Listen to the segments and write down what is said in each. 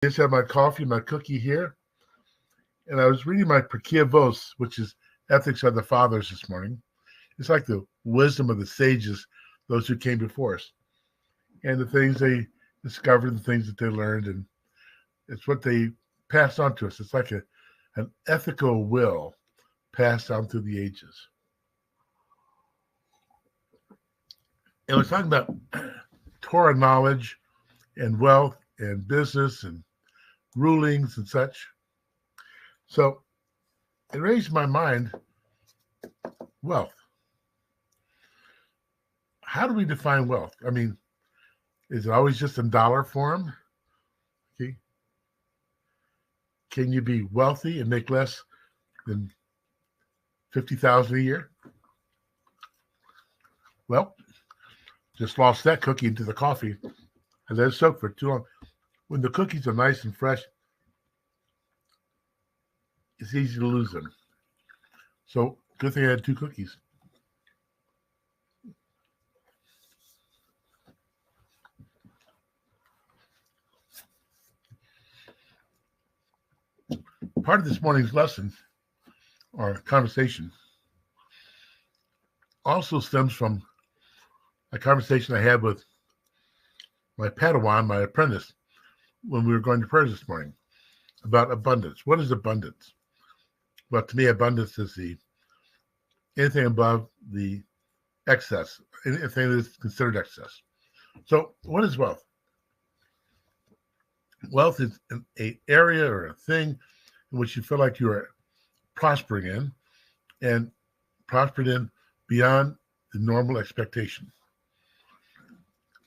Just have my coffee, my cookie here, and I was reading my Vos, which is Ethics of the Fathers this morning. It's like the wisdom of the sages, those who came before us, and the things they discovered, the things that they learned, and it's what they passed on to us. It's like an ethical will passed down through the ages. And we're talking about Torah knowledge and wealth and business and rulings and such. So it raised my mind, wealth. How do we define wealth? I mean, is it always just in dollar form? Okay. Can you be wealthy and make less than $50,000 a year? Well, just lost that cookie into the coffee. I let it soak for too long. When the cookies are nice and fresh, it's easy to lose them. So good thing I had 2 cookies. Part of this morning's lesson or conversation also stems from a conversation I had with my Padawan, my apprentice, when we were going to prayers this morning about abundance. What is abundance? Well, to me, abundance is anything above the excess, anything that is considered excess. So what is wealth? Wealth is an area or a thing in which you feel like you are prospering in and prospered in beyond the normal expectation.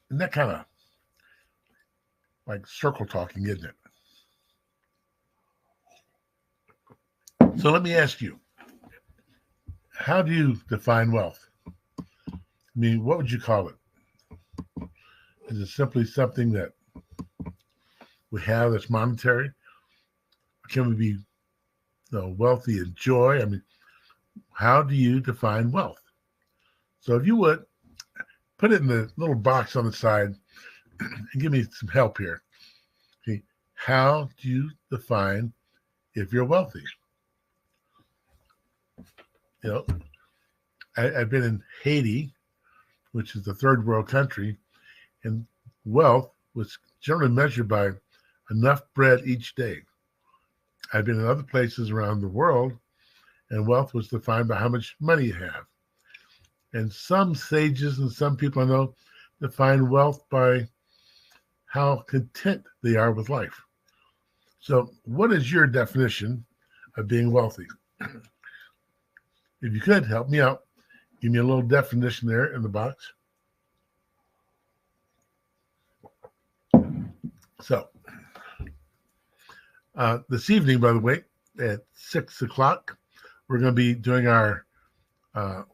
Isn't that kind of like circle talking, isn't it? So let me ask you, how do you define wealth? I mean, what would you call it? Is it simply something that we have that's monetary? Or can we be wealthy in joy? I mean, how do you define wealth? So if you would, put it in the little box on the side and give me some help here. Okay, how do you define if you're wealthy? I've been in Haiti, which is the third world country, and wealth was generally measured by enough bread each day. I've been in other places around the world, and wealth was defined by how much money you have. And some sages and some people I know define wealth by how content they are with life. So what is your definition of being wealthy? If you could help me out, give me a little definition there in the box. So this evening, by the way, at 6 o'clock, we're going to be doing our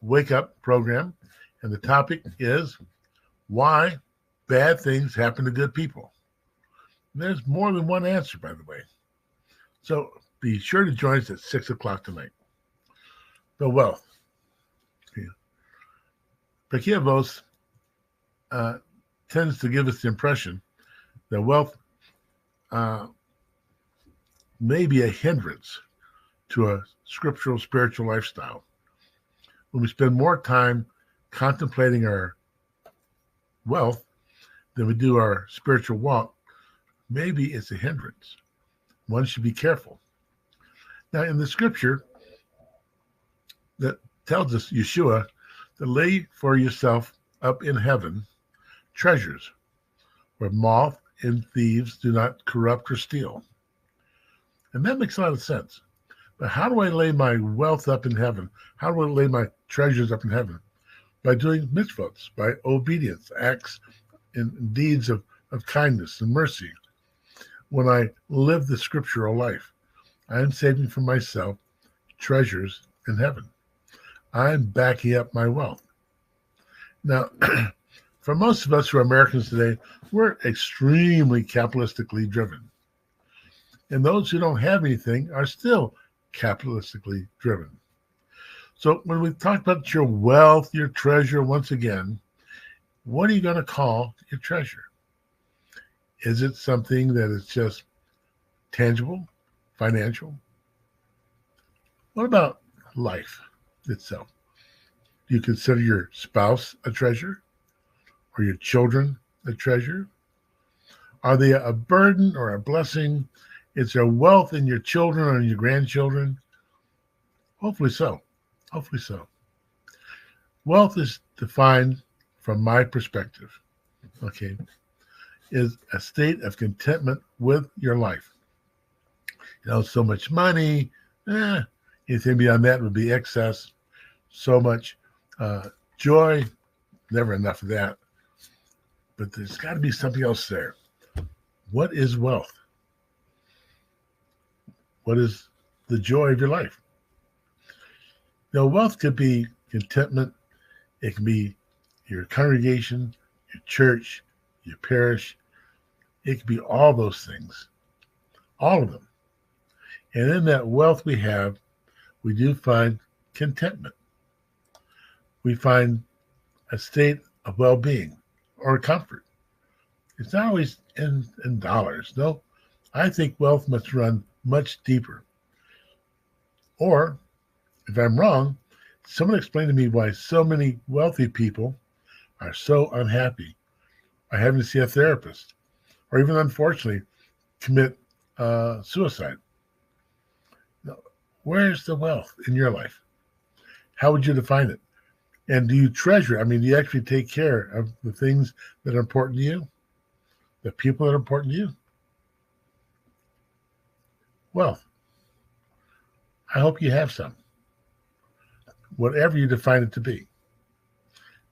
wake up program. And the topic is why bad things happen to good people. There's more than one answer, by the way. So be sure to join us at 6 o'clock tonight. The wealth. Vos tends to give us the impression that wealth may be a hindrance to a scriptural spiritual lifestyle. When we spend more time contemplating our wealth than we do our spiritual walk, maybe it's a hindrance. One should be careful. Now, in the scripture that tells us, Yeshua, to lay for yourself up in heaven treasures where moth and thieves do not corrupt or steal. And that makes a lot of sense. But how do I lay my wealth up in heaven? How do I lay my treasures up in heaven? By doing mitzvot, by obedience, acts and deeds of kindness and mercy. When I live the scriptural life, I am saving for myself treasures in heaven. I'm backing up my wealth. Now, for most of us who are Americans today, we're extremely capitalistically driven. And those who don't have anything are still capitalistically driven. So when we talk about your wealth, your treasure, once again, what are you going to call your treasure? Is it something that is just tangible, financial? What about life itself? Do you consider your spouse a treasure or your children a treasure? Are they a burden or a blessing? Is there wealth in your children or in your grandchildren? Hopefully so. Hopefully so. Wealth is defined from my perspective, okay, is a state of contentment with your life. So much money, anything beyond that would be excess. So much joy, never enough of that. But there's got to be something else there. What is wealth? What is the joy of your life? Wealth could be contentment. It can be your congregation, your church, your parish. It could be all those things, all of them. And in that wealth we have, we do find contentment. We find a state of well-being or comfort. It's not always in dollars. No, I think wealth must run much deeper. Or, if I'm wrong, someone explain to me why so many wealthy people are so unhappy, are having to see a therapist, or even, unfortunately, commit suicide. Now, where's the wealth in your life? How would you define it? And do you treasure it? I mean, do you actually take care of the things that are important to you? The people that are important to you? Wealth. I hope you have some, whatever you define it to be.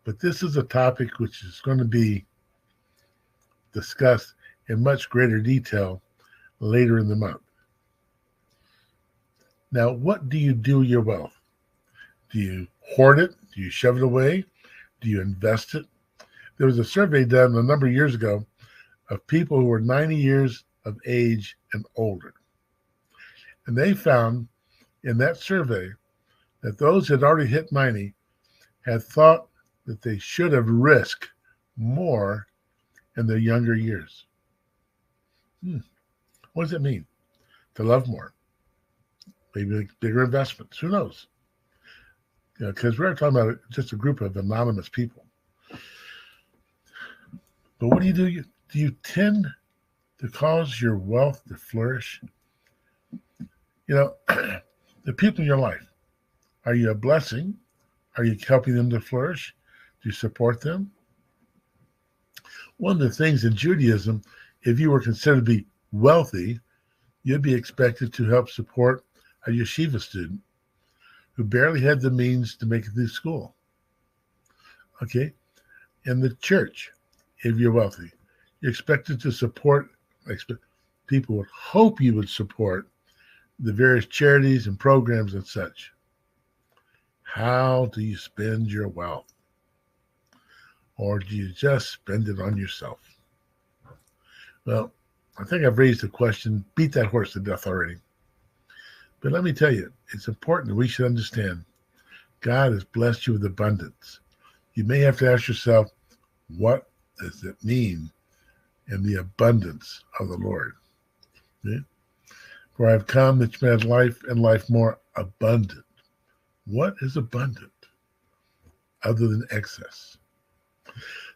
But this is a topic which is going to be discussed in much greater detail later in the month. Now, what do you do with your wealth? Do you hoard it? Do you shove it away? Do you invest it? There was a survey done a number of years ago of people who were 90 years of age and older. And they found in that survey that those who had already hit 90 had thought that they should have risked more in their younger years. What does it mean? To love more. Maybe bigger investments. Who knows? Because we're talking about just a group of anonymous people. But what do? Do you tend to cause your wealth to flourish? The people in your life, are you a blessing? Are you helping them to flourish? Do you support them? One of the things in Judaism, if you were considered to be wealthy, you'd be expected to help support a yeshiva student who barely had the means to make it through school. Okay? In the church, if you're wealthy, you're expected to support, people would hope you would support the various charities and programs and such. How do you spend your wealth? Or do you just spend it on yourself? Well, I think I've raised the question, beat that horse to death already. But let me tell you, it's important that we should understand God has blessed you with abundance. You may have to ask yourself, what does it mean in the abundance of the Lord? Okay? For I've come that you may have life and life more abundant. What is abundant other than excess?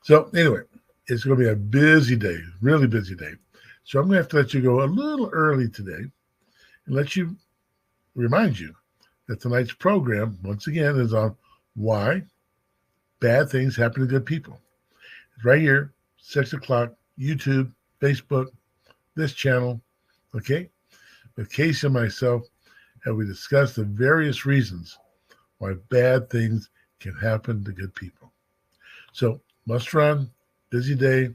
So anyway, it's going to be a busy day, really busy day. So I'm going to have to let you go a little early today and remind you that tonight's program, once again, is on why bad things happen to good people. It's right here, 6 o'clock, YouTube, Facebook, this channel, okay? With Casey and myself, have we discussed the various reasons why bad things can happen to good people. So, must run, busy day.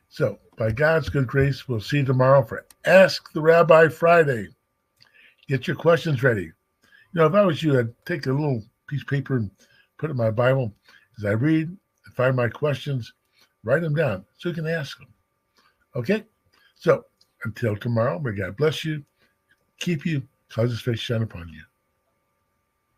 So, by God's good grace, we'll see you tomorrow for Ask the Rabbi Friday. Get your questions ready. If I was you, I'd take a little piece of paper and put it in my Bible. As I read and find my questions, write them down so you can ask them. Okay? So, until tomorrow, may God bless you, keep you, cause his face shine upon you.